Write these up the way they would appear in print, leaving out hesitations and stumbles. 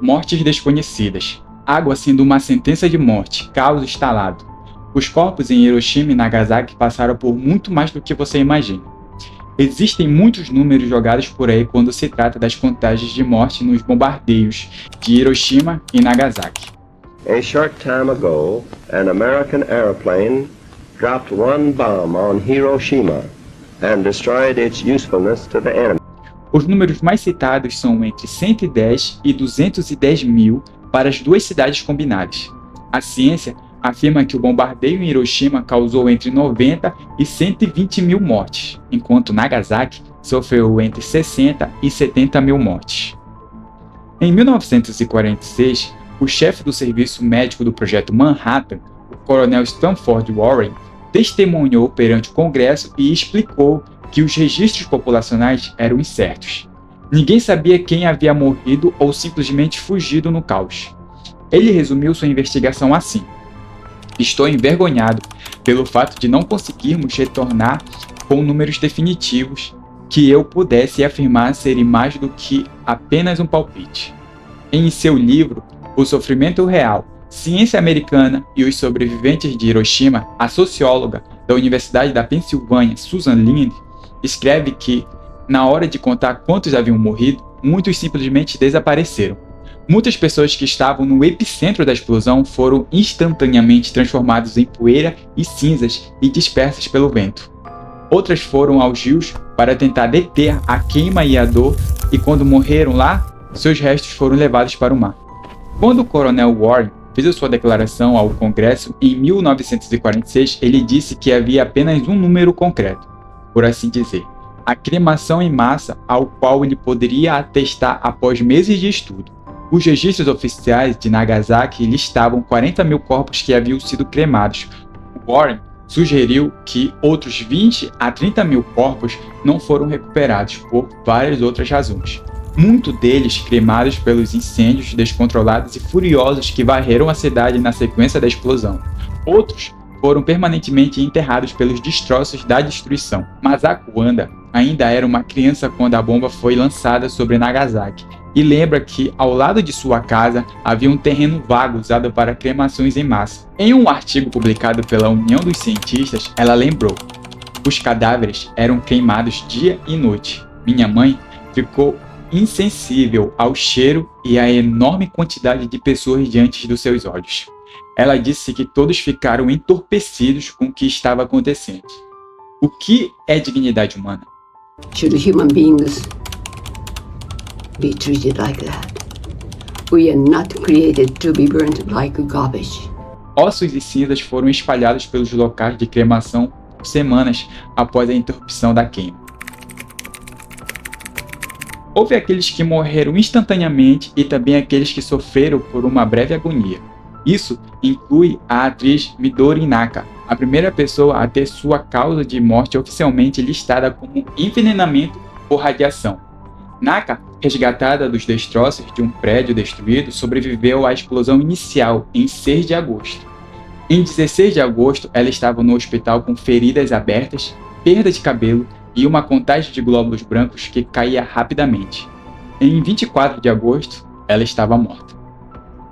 Mortes desconhecidas. Água sendo uma sentença de morte. Caos instalado. Os corpos em Hiroshima e Nagasaki passaram por muito mais do que você imagina. Existem muitos números jogados por aí quando se trata das contagens de morte nos bombardeios de Hiroshima e Nagasaki. A short time ago, an American airplane dropped one bomb on Hiroshima and destroyed its usefulness to the enemy. Os números mais citados são entre 110 e 210 mil para as duas cidades combinadas. A ciência afirma que o bombardeio em Hiroshima causou entre 90 e 120 mil mortes, enquanto Nagasaki sofreu entre 60 e 70 mil mortes. Em 1946, o chefe do serviço médico do Projeto Manhattan, o coronel Stanford Warren, testemunhou perante o Congresso e explicou que os registros populacionais eram incertos. Ninguém sabia quem havia morrido ou simplesmente fugido no caos. Ele resumiu sua investigação assim: "Estou envergonhado pelo fato de não conseguirmos retornar com números definitivos que eu pudesse afirmar serem mais do que apenas um palpite." Em seu livro O Sofrimento Real, Ciência Americana e os Sobreviventes de Hiroshima, a socióloga da Universidade da Pensilvânia, Susan Linde, escreve que, na hora de contar quantos haviam morrido, muitos simplesmente desapareceram. Muitas pessoas que estavam no epicentro da explosão foram instantaneamente transformadas em poeira e cinzas e dispersas pelo vento. Outras foram aos rios para tentar deter a queima e a dor, e quando morreram lá, seus restos foram levados para o mar. Quando o coronel Warren fez a sua declaração ao Congresso em 1946, ele disse que havia apenas um número concreto, por assim dizer: a cremação em massa, ao qual ele poderia atestar após meses de estudo. Os registros oficiais de Nagasaki listavam 40 mil corpos que haviam sido cremados. Warren sugeriu que outros 20 a 30 mil corpos não foram recuperados por várias outras razões. Muitos deles cremados pelos incêndios descontrolados e furiosos que varreram a cidade na sequência da explosão. Outros foram permanentemente enterrados pelos destroços da destruição. Masako Wanda ainda era uma criança quando a bomba foi lançada sobre Nagasaki, e lembra que ao lado de sua casa havia um terreno vago usado para cremações em massa. Em um artigo publicado pela União dos Cientistas, ela lembrou: "Os cadáveres eram queimados dia e noite. Minha mãe ficou insensível ao cheiro e à enorme quantidade de pessoas diante dos seus olhos." Ela disse que todos ficaram entorpecidos com o que estava acontecendo. O que é dignidade humana? Should human beings be treated like that? We are not created to be burnt like garbage. Ossos e cinzas foram espalhados pelos locais de cremação por semanas após a interrupção da queima. Houve aqueles que morreram instantaneamente e também aqueles que sofreram por uma breve agonia. Isso inclui a atriz Midori Naka, a primeira pessoa a ter sua causa de morte oficialmente listada como envenenamento por radiação. Naka, resgatada dos destroços de um prédio destruído, sobreviveu à explosão inicial em 6 de agosto. Em 16 de agosto, ela estava no hospital com feridas abertas, perda de cabelo e uma contagem de glóbulos brancos que caía rapidamente. Em 24 de agosto, ela estava morta.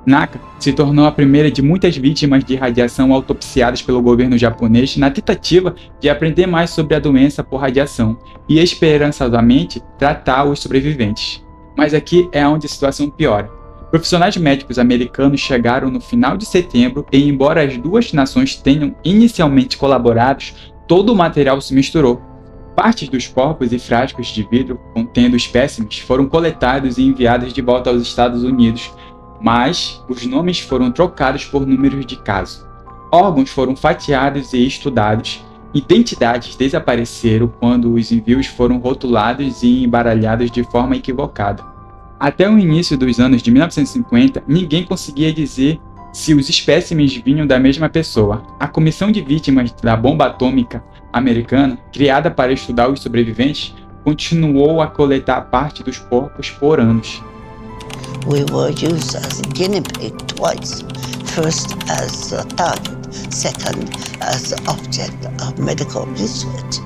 Naka se tornou a primeira de muitas vítimas de radiação autopsiadas pelo governo japonês na tentativa de aprender mais sobre a doença por radiação e esperançosamente tratar os sobreviventes. Mas aqui é onde a situação piora. Profissionais médicos americanos chegaram no final de setembro e, embora as duas nações tenham inicialmente colaborado, todo o material se misturou. Partes dos corpos e frascos de vidro contendo espécimes foram coletados e enviados de volta aos Estados Unidos, mas os nomes foram trocados por números de caso. Órgãos foram fatiados e estudados, identidades desapareceram quando os envios foram rotulados e embaralhados de forma equivocada. Até o início dos anos de 1950, ninguém conseguia dizer se os espécimes vinham da mesma pessoa. A Comissão de Vítimas da Bomba Atômica americana, criada para estudar os sobreviventes, continuou a coletar parte dos corpos por anos. We were used as a guinea pig twice. First as a target, second as the object of medical research.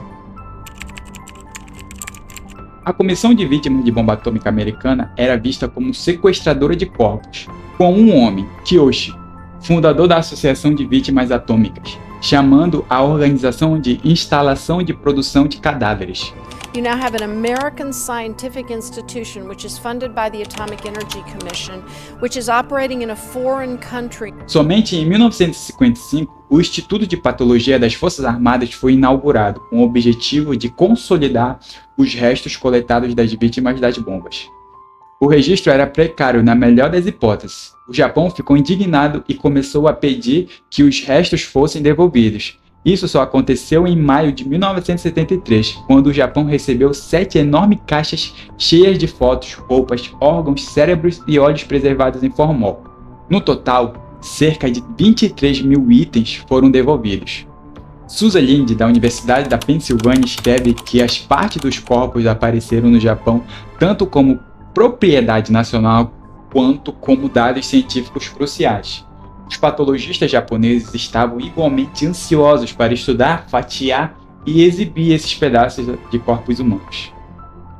A Comissão de Vítimas de Bomba Atômica Americana era vista como sequestradora de corpos, com um homem, Kiyoshi, fundador da Associação de Vítimas Atômicas, chamando a organização de Instalação de Produção de Cadáveres. You now have an American scientific institution which is funded by the Atomic Energy Commission, which is operating in a foreign country. Somente em 1955, o Instituto de Patologia das Forças Armadas foi inaugurado com o objetivo de consolidar os restos coletados das vítimas das bombas. O registro era precário na melhor das hipóteses. O Japão ficou indignado e começou a pedir que os restos fossem devolvidos. Isso só aconteceu em maio de 1973, quando o Japão recebeu 7 enormes caixas cheias de fotos, roupas, órgãos, cérebros e olhos preservados em formol. No total, cerca de 23 mil itens foram devolvidos. Susan Linde, da Universidade da Pensilvânia, escreve que as partes dos corpos apareceram no Japão tanto como propriedade nacional quanto como dados científicos cruciais. Os patologistas japoneses estavam igualmente ansiosos para estudar, fatiar e exibir esses pedaços de corpos humanos.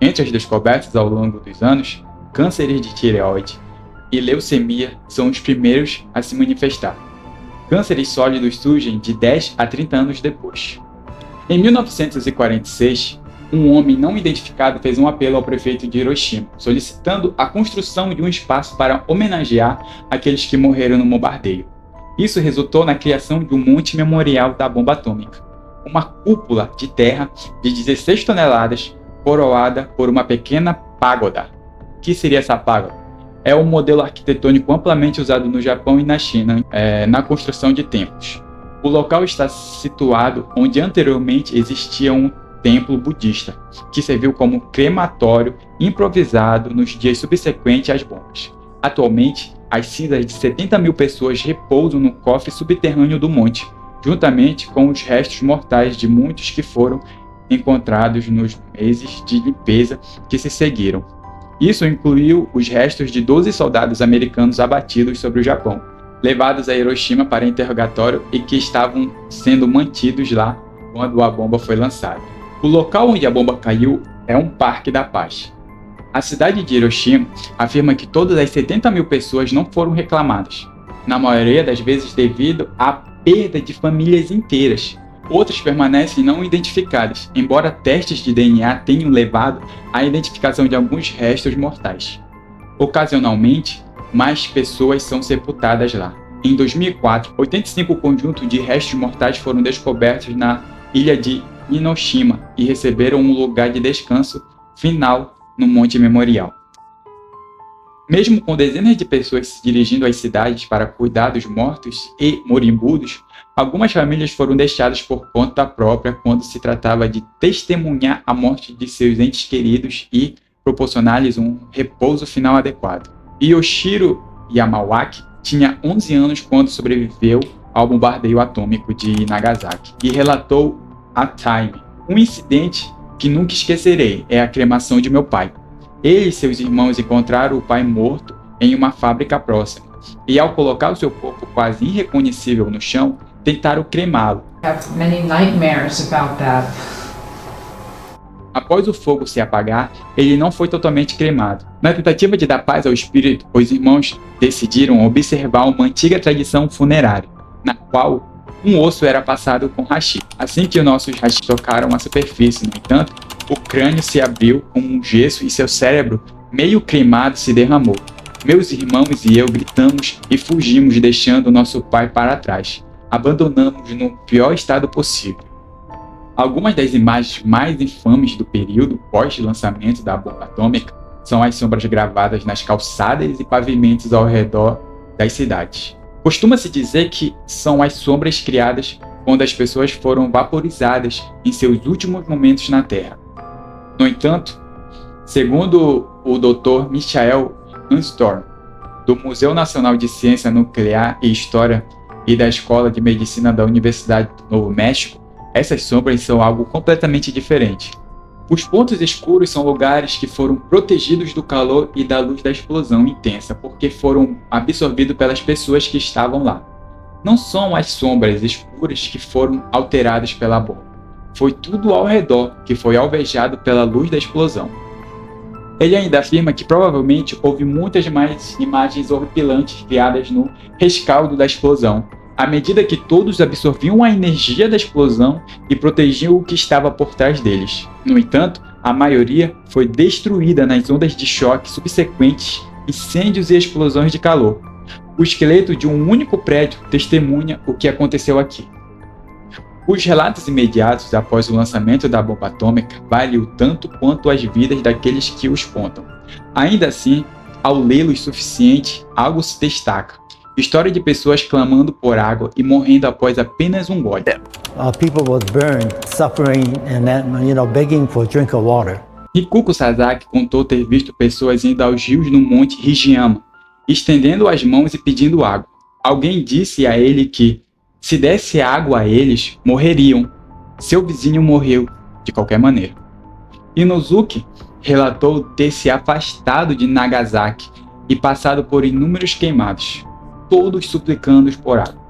Entre as descobertas ao longo dos anos, cânceres de tireoide e leucemia são os primeiros a se manifestar. Cânceres sólidos surgem de 10 a 30 anos depois. Em 1946, um homem não identificado fez um apelo ao prefeito de Hiroshima, solicitando a construção de um espaço para homenagear aqueles que morreram no bombardeio. Isso resultou na criação de um monte memorial da bomba atômica, uma cúpula de terra de 16 toneladas, coroada por uma pequena pagoda. O que seria essa pagoda? É um modelo arquitetônico amplamente usado no Japão e na China na construção de templos. O local está situado onde anteriormente existia um templo budista, que serviu como crematório improvisado nos dias subsequentes às bombas. Atualmente, as cinzas de 70 mil pessoas repousam no cofre subterrâneo do monte, juntamente com os restos mortais de muitos que foram encontrados nos meses de limpeza que se seguiram. Isso incluiu os restos de 12 soldados americanos abatidos sobre o Japão, levados a Hiroshima para interrogatório e que estavam sendo mantidos lá quando a bomba foi lançada. O local onde a bomba caiu é um parque da paz. A cidade de Hiroshima afirma que todas as 70 mil pessoas não foram reclamadas, na maioria das vezes devido à perda de famílias inteiras. Outras permanecem não identificadas, embora testes de DNA tenham levado à identificação de alguns restos mortais. Ocasionalmente, mais pessoas são sepultadas lá. Em 2004, 85 conjuntos de restos mortais foram descobertos na ilha de Inoshima e receberam um lugar de descanso final no Monte Memorial. Mesmo com dezenas de pessoas se dirigindo às cidades para cuidar dos mortos e moribundos, algumas famílias foram deixadas por conta própria quando se tratava de testemunhar a morte de seus entes queridos e proporcionar-lhes um repouso final adequado. Yoshiro Yamawaki tinha 11 anos quando sobreviveu ao bombardeio atômico de Nagasaki e relatou a Time: um incidente que nunca esquecerei é a cremação de meu pai. Ele e seus irmãos encontraram o pai morto em uma fábrica próxima e, ao colocar o seu corpo quase irreconhecível no chão, tentaram cremá-lo. Após o fogo se apagar, ele não foi totalmente cremado. Na tentativa de dar paz ao espírito, os irmãos decidiram observar uma antiga tradição funerária, na qual um osso era passado com hashi. Assim que os nossos hashi tocaram a superfície, no entanto, o crânio se abriu com um gesso e seu cérebro, meio cremado, se derramou. Meus irmãos e eu gritamos e fugimos, deixando nosso pai para trás. Abandonamos no pior estado possível. Algumas das imagens mais infames do período pós-lançamento da bomba atômica são as sombras gravadas nas calçadas e pavimentos ao redor das cidades. Costuma-se dizer que são as sombras criadas quando as pessoas foram vaporizadas em seus últimos momentos na Terra. No entanto, segundo o Dr. Michael Anstorm, do Museu Nacional de Ciência Nuclear e História e da Escola de Medicina da Universidade do Novo México, essas sombras são algo completamente diferente. Os pontos escuros são lugares que foram protegidos do calor e da luz da explosão intensa, porque foram absorvidos pelas pessoas que estavam lá. Não são as sombras escuras que foram alteradas pela bomba. Foi tudo ao redor que foi alvejado pela luz da explosão. Ele ainda afirma que provavelmente houve muitas mais imagens horripilantes criadas no rescaldo da explosão, à medida que todos absorviam a energia da explosão e protegiam o que estava por trás deles. No entanto, a maioria foi destruída nas ondas de choque subsequentes, incêndios e explosões de calor. O esqueleto de um único prédio testemunha o que aconteceu aqui. Os relatos imediatos após o lançamento da bomba atômica valem o tanto quanto as vidas daqueles que os contam. Ainda assim, ao lê-los suficiente, algo se destaca. História de pessoas clamando por água e morrendo após apenas um gole. People were burned, suffering, and then, begging for a drink of water. Hikuko Sasaki contou ter visto pessoas indo aos rios no Monte Hijiyama, estendendo as mãos e pedindo água. Alguém disse a ele que, se desse água a eles, morreriam. Seu vizinho morreu, de qualquer maneira. Inosuke relatou ter se afastado de Nagasaki e passado por inúmeros queimados, todos suplicando por água.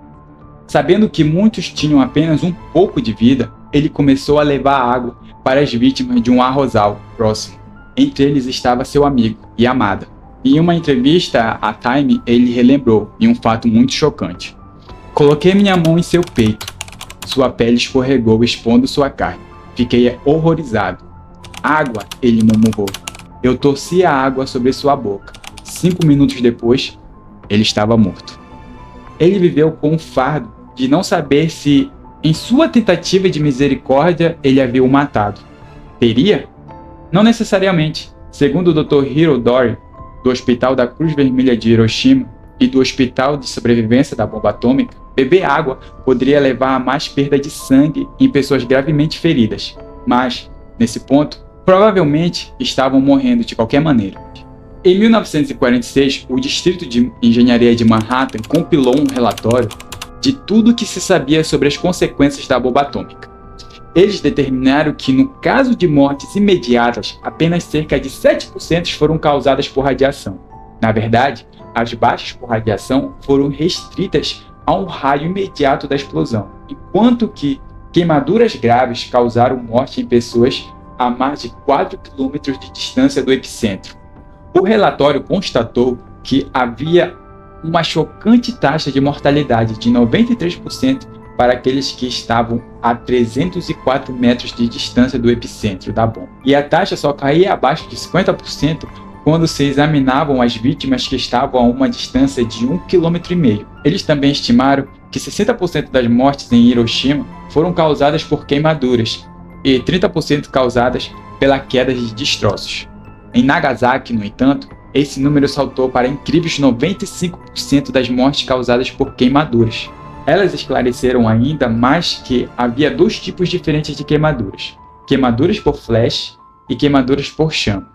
Sabendo que muitos tinham apenas um pouco de vida, ele começou a levar água para as vítimas de um arrozal próximo. Entre eles estava seu amigo e amada. Em uma entrevista à Time, ele relembrou em um fato muito chocante. Coloquei minha mão em seu peito. Sua pele escorregou, expondo sua carne. Fiquei horrorizado. Água, ele murmurou. Eu torci a água sobre sua boca. 5 minutos depois, ele estava morto. Ele viveu com o fardo de não saber se, em sua tentativa de misericórdia, ele havia o matado. Teria? Não necessariamente. Segundo o Dr. Hiro Dori, do Hospital da Cruz Vermelha de Hiroshima e do Hospital de Sobrevivência da Bomba Atômica, beber água poderia levar a mais perda de sangue em pessoas gravemente feridas, mas, nesse ponto, provavelmente estavam morrendo de qualquer maneira. Em 1946, o Distrito de Engenharia de Manhattan compilou um relatório de tudo o que se sabia sobre as consequências da bomba atômica. Eles determinaram que, no caso de mortes imediatas, apenas cerca de 7% foram causadas por radiação. Na verdade, as baixas por radiação foram restritas a um raio imediato da explosão, enquanto que queimaduras graves causaram morte em pessoas a mais de 4 km de distância do epicentro. O relatório constatou que havia uma chocante taxa de mortalidade de 93% para aqueles que estavam a 304 metros de distância do epicentro da bomba. E a taxa só caía abaixo de 50% quando se examinavam as vítimas que estavam a uma distância de 1,5 km. Eles também estimaram que 60% das mortes em Hiroshima foram causadas por queimaduras e 30% causadas pela queda de destroços. Em Nagasaki, no entanto, esse número saltou para incríveis 95% das mortes causadas por queimaduras. Elas esclareceram ainda mais que havia 2 tipos diferentes de queimaduras: queimaduras por flash e queimaduras por chama.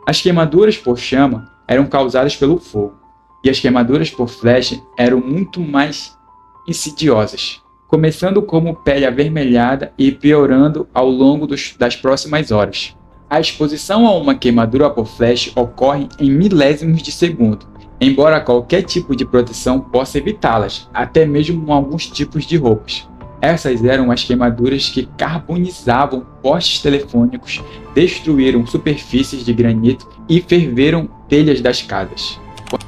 As queimaduras por chama eram causadas pelo fogo, e as queimaduras por flash eram muito mais insidiosas, começando como pele avermelhada e piorando ao longo das próximas horas. A exposição a uma queimadura por flash ocorre em milésimos de segundo, embora qualquer tipo de proteção possa evitá-las, até mesmo com alguns tipos de roupas. Essas eram as queimaduras que carbonizavam postes telefônicos, destruíram superfícies de granito e ferveram telhas das casas.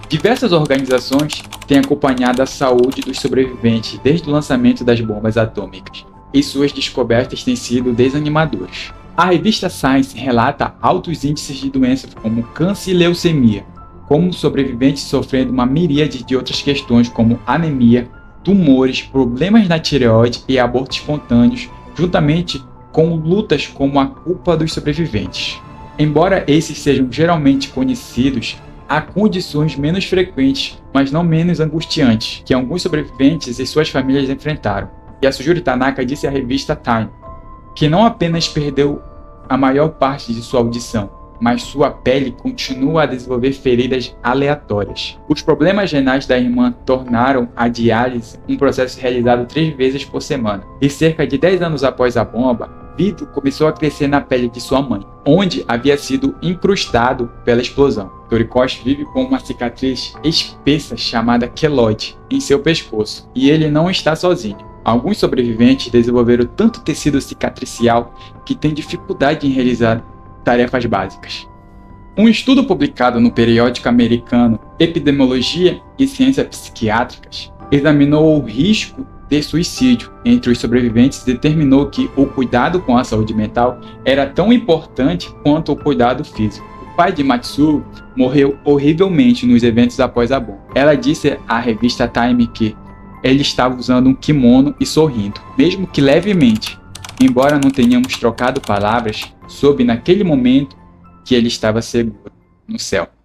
Diversas organizações têm acompanhado a saúde dos sobreviventes desde o lançamento das bombas atômicas, e suas descobertas têm sido desanimadoras. A revista Science relata altos índices de doenças como câncer e leucemia, como sobreviventes sofrendo uma miríade de outras questões como anemia, tumores, problemas na tireoide e abortos espontâneos, juntamente com lutas como a culpa dos sobreviventes. Embora esses sejam geralmente conhecidos, há condições menos frequentes, mas não menos angustiantes, que alguns sobreviventes e suas famílias enfrentaram. Yasujiro Tanaka disse à revista Time que não apenas perdeu a maior parte de sua audição, mas sua pele continua a desenvolver feridas aleatórias. Os problemas renais da irmã tornaram a diálise um processo realizado 3 vezes por semana, e cerca de 10 anos após a bomba, vidro começou a crescer na pele de sua mãe, onde havia sido incrustado pela explosão. Torikoshi vive com uma cicatriz espessa chamada queloide em seu pescoço, e ele não está sozinho. Alguns sobreviventes desenvolveram tanto tecido cicatricial que têm dificuldade em realizar tarefas básicas. Um estudo publicado no periódico americano Epidemiologia e Ciências Psiquiátricas examinou o risco de suicídio entre os sobreviventes e determinou que o cuidado com a saúde mental era tão importante quanto o cuidado físico. O pai de Matsuru morreu horrivelmente nos eventos após a bomba. Ela disse à revista Time que ele estava usando um kimono e sorrindo, mesmo que levemente. Embora não tenhamos trocado palavras, soube naquele momento que ele estava seguro no céu.